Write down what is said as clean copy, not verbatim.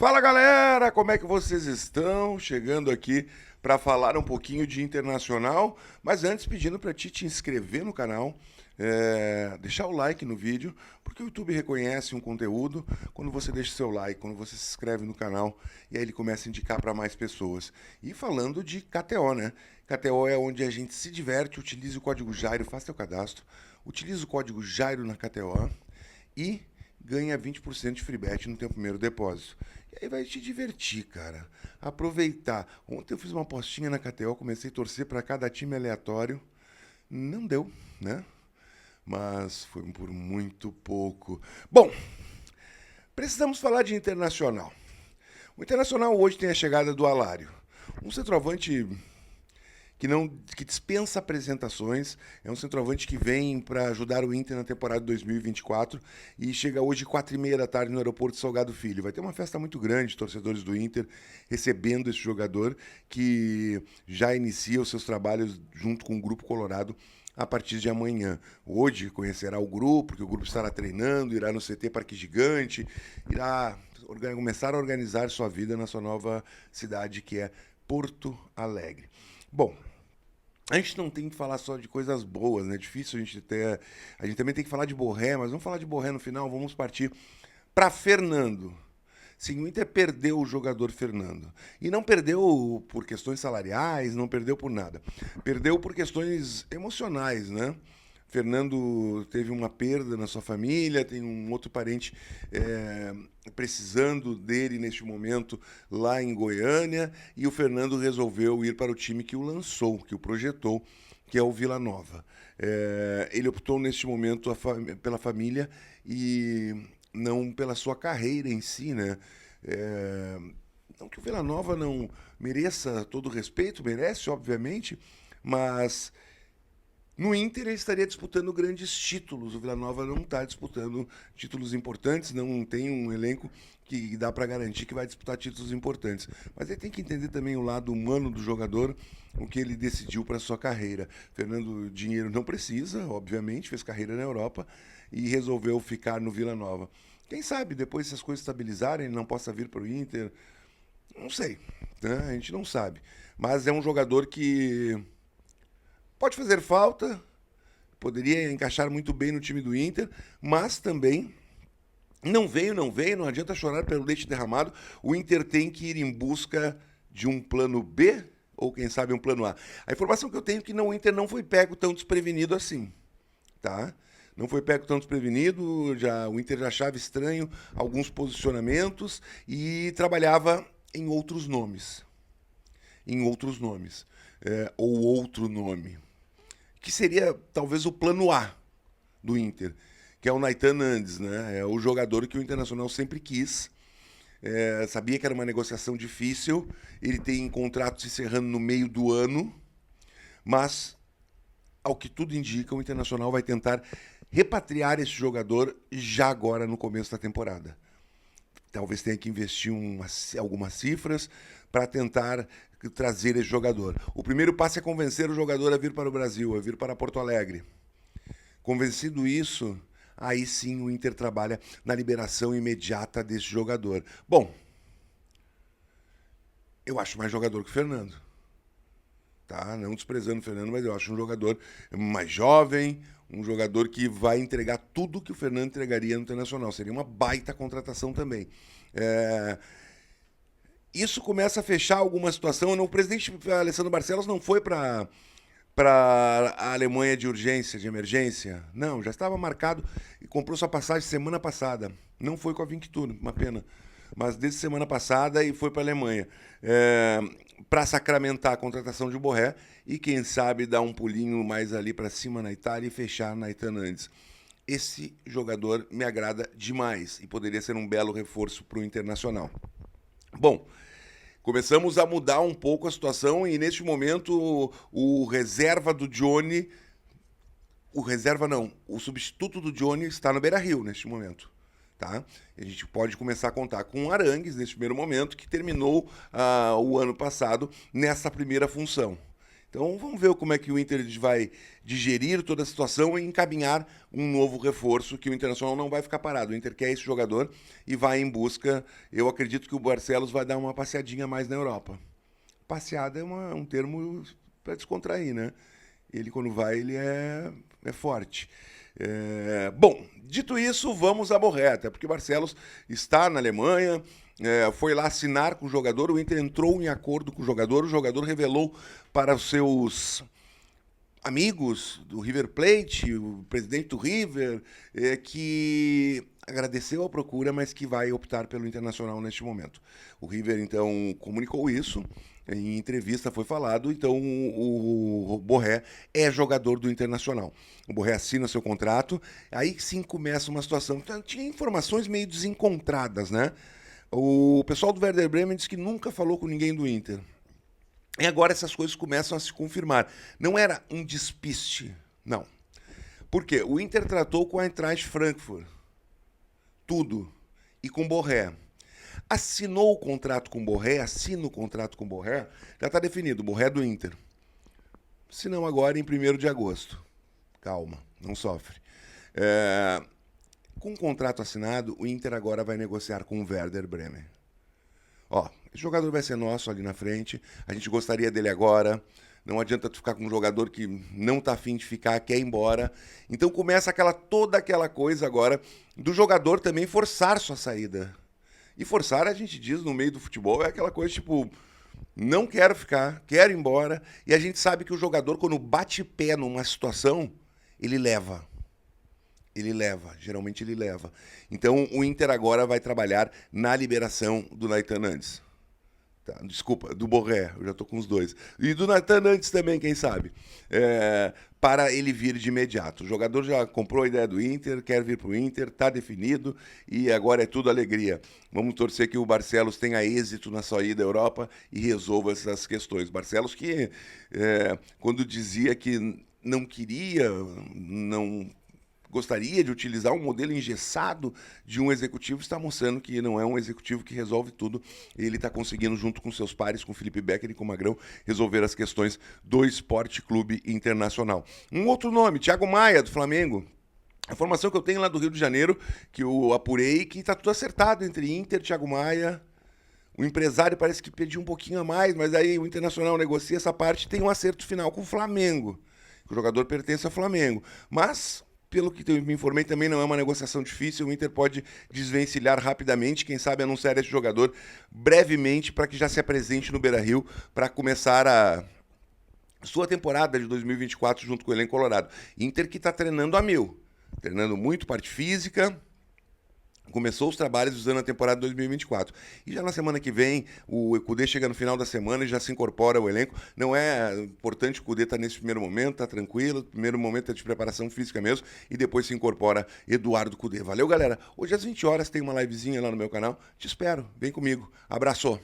Fala galera, como é que vocês estão? Chegando aqui para falar um pouquinho de internacional, mas antes pedindo para ti te inscrever no canal, deixar o like no vídeo, porque o YouTube reconhece um conteúdo quando você deixa seu like, quando você se inscreve no canal e aí ele começa a indicar para mais pessoas. E falando de KTO, né? KTO é onde a gente se diverte, utilize o código Jairo, faça seu cadastro, utilize o código Jairo na KTO e ganha 20% de free bet no teu primeiro depósito. E aí vai te divertir, cara. Aproveitar. Ontem eu fiz uma apostinha na KTO, comecei a torcer para cada time aleatório. Não deu, né? Mas foi por muito pouco. Bom, precisamos falar de Internacional. O Internacional hoje tem a chegada do Alário. Um centroavante que dispensa apresentações, é um centroavante que vem para ajudar o Inter na temporada de 2024 e chega hoje 4h30 da tarde no aeroporto Salgado Filho. Vai ter uma festa muito grande de torcedores do Inter recebendo esse jogador que já inicia os seus trabalhos junto com o Grupo Colorado a partir de amanhã. Hoje conhecerá o grupo, que o grupo estará treinando, irá no CT Parque Gigante, irá começar a organizar sua vida na sua nova cidade, que é Porto Alegre. Bom, a gente não tem que falar só de coisas boas, né? É difícil a gente ter. A gente também tem que falar de Borré, mas vamos falar de Borré no final, vamos partir para Fernando. Sim, o Inter perdeu o jogador Fernando. E não perdeu por questões salariais, não perdeu por nada. Perdeu por questões emocionais, né? Fernando teve uma perda na sua família, tem um outro parente precisando dele neste momento lá em Goiânia, e o Fernando resolveu ir para o time que o lançou, que o projetou, que é o Vila Nova. Ele optou neste momento pela família e não pela sua carreira em si, né? Não que o Vila Nova não mereça todo o respeito, merece, obviamente, mas no Inter ele estaria disputando grandes títulos. O Vila Nova não está disputando títulos importantes, não tem um elenco que dá para garantir que vai disputar títulos importantes. Mas ele tem que entender também o lado humano do jogador, o que ele decidiu para sua carreira. Fernando dinheiro não precisa, obviamente, fez carreira na Europa e resolveu ficar no Vila Nova. Quem sabe depois, se as coisas estabilizarem, ele não possa vir para o Inter. Não sei, né? A gente não sabe. Mas é um jogador que pode fazer falta, poderia encaixar muito bem no time do Inter, mas também não veio, não adianta chorar pelo leite derramado. O Inter tem que ir em busca de um plano B, ou quem sabe um plano A. A informação que eu tenho é que o Inter não foi pego tão desprevenido assim, tá? Não foi pego tão desprevenido, o Inter já achava estranho alguns posicionamentos e trabalhava em outros nomes. Ou outro nome, que seria talvez o plano A do Inter, que é o Naithan Nandes, né? É o jogador que o Internacional sempre quis. Sabia que era uma negociação difícil, ele tem contrato se encerrando no meio do ano, mas, ao que tudo indica, o Internacional vai tentar repatriar esse jogador já agora no começo da temporada. Talvez tenha que investir algumas cifras para tentar trazer esse jogador. O primeiro passo é convencer o jogador a vir para o Brasil, a vir para Porto Alegre. Convencido isso, aí sim o Inter trabalha na liberação imediata desse jogador. Bom, eu acho mais jogador que o Fernando. Tá? Não desprezando o Fernando, mas eu acho um jogador mais jovem, um jogador que vai entregar tudo que o Fernando entregaria no Internacional. Seria uma baita contratação também. Isso começa a fechar alguma situação. O presidente Alessandro Barcelos não foi para a Alemanha de urgência, de emergência. Não, já estava marcado e comprou sua passagem semana passada. Não foi com a Vinctur, uma pena. Mas desde semana passada e foi para a Alemanha. Para sacramentar a contratação de Borré e, quem sabe, dar um pulinho mais ali para cima na Itália e fechar na Naithan Nandes. Esse jogador me agrada demais e poderia ser um belo reforço para o Internacional. Bom, começamos a mudar um pouco a situação e, neste momento, o reserva do Johnny... O substituto do Johnny está no Beira-Rio neste momento. Tá? A gente pode começar a contar com o Arangues neste primeiro momento, que terminou o ano passado nessa primeira função. Então vamos ver como é que o Inter vai digerir toda a situação e encaminhar um novo reforço, que o Internacional não vai ficar parado. O Inter quer esse jogador e vai em busca. Eu acredito que o Barcelos vai dar uma passeadinha mais na Europa. Passeada é um termo para descontrair, né? Ele, quando vai, ele é forte. Bom, dito isso, vamos à Borré, até porque Barcelos está na Alemanha, foi lá assinar com o jogador, o Inter entrou em acordo com o jogador revelou para os seus amigos do River Plate, o presidente do River, que agradeceu a procura, mas que vai optar pelo Internacional neste momento. O River, então, comunicou isso, em entrevista foi falado, então o Borré é jogador do Internacional. O Borré assina seu contrato, aí sim começa uma situação, tinha informações meio desencontradas, né? O pessoal do Werder Bremen disse que nunca falou com ninguém do Inter. E agora essas coisas começam a se confirmar. Não era um despiste, não. Por quê? O Inter tratou com a Eintracht Frankfurt. Tudo. E com Borré. Assinou o contrato com Borré, assina o contrato com Borré, já está definido, Borré do Inter. Se não agora, em 1º de agosto. Calma, não sofre. Com o contrato assinado, o Inter agora vai negociar com o Werder Bremen. Ó, esse jogador vai ser nosso ali na frente, a gente gostaria dele agora, não adianta tu ficar com um jogador que não tá afim de ficar, quer ir embora. Então começa toda aquela coisa agora do jogador também forçar sua saída. E forçar, a gente diz no meio do futebol, é aquela coisa tipo, não quero ficar, quero ir embora. E a gente sabe que o jogador, quando bate pé numa situação, ele leva. Geralmente ele leva. Então o Inter agora vai trabalhar na liberação do Nathan Nantes. Tá, desculpa, do Borré, eu já tô com os dois. E do Nathan Nantes também, quem sabe. Para ele vir de imediato. O jogador já comprou a ideia do Inter, quer vir para o Inter, está definido e agora é tudo alegria. Vamos torcer que o Barcelos tenha êxito na sua ida à Europa e resolva essas questões. Barcelos que, quando dizia que não queria, não gostaria de utilizar um modelo engessado de um executivo, está mostrando que não é um executivo que resolve tudo. Ele está conseguindo, junto com seus pares, com o Felipe Becker e com o Magrão, resolver as questões do Esporte Clube Internacional. Um outro nome, Thiago Maia, do Flamengo. A informação que eu tenho lá do Rio de Janeiro, que eu apurei, que está tudo acertado entre Inter e Thiago Maia. O empresário parece que pediu um pouquinho a mais, mas aí o Internacional negocia essa parte e tem um acerto final com o Flamengo. O jogador pertence ao Flamengo. Mas, pelo que eu me informei, também não é uma negociação difícil. O Inter pode desvencilhar rapidamente, quem sabe anunciar esse jogador brevemente para que já se apresente no Beira-Rio para começar a sua temporada de 2024 junto com o elenco colorado. Inter que está treinando a mil, treinando muito parte física. Começou os trabalhos usando a temporada 2024. E já na semana que vem, o Kudê chega no final da semana e já se incorpora ao elenco. Não é importante o Kudê estar nesse primeiro momento, tá tranquilo. O primeiro momento é de preparação física mesmo. E depois se incorpora Eduardo Kudê. Valeu, galera. Hoje às 20 horas tem uma livezinha lá no meu canal. Te espero. Vem comigo. Abraço.